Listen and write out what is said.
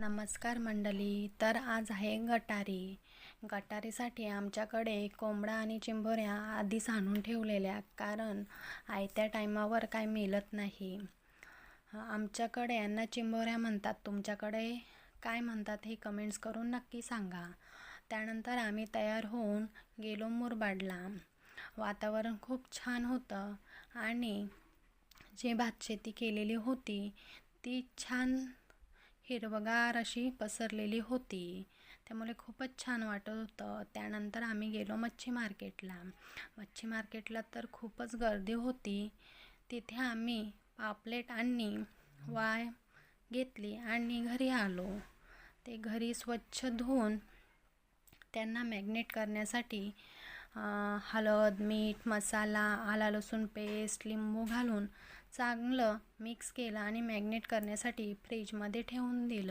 नमस्कार मंडळी. तर आज आहे गटारी. गटारीसाठी आमच्याकडे कोंबडा आणि चिंबोऱ्या आधीच आणून ठेवलेल्या, कारण आयत्या टायमावर काय मिळत नाही. आमच्याकडे यांना चिंबोऱ्या म्हणतात. तुमच्याकडे काय म्हणतात हे कमेंट्स करून नक्की सांगा. त्यानंतर आम्ही तयार होऊन गेलो मुरबाडला. वातावरण खूप छान होतं आणि जी भातशेती केलेली होती ती छान हिरवगार अशी पसरलेली होती, त्यामुळे खूपच छान वाटत होतं. त्यानंतर आम्ही गेलो मच्छी मार्केटला तर खूपच गर्दी होती. तिथे आम्ही पापलेट आणि वाय घेतली आणि घरी आलो. ते घरी स्वच्छ धुवून त्यांना मॅग्नेट करण्यासाठी हळद, मीठ, मसाला, आला लसूण पेस्ट, लिंबू घालून चांगलं मिक्स केलं आणि मॅग्नेट करण्यासाठी फ्रीजमध्ये ठेवून दिलं.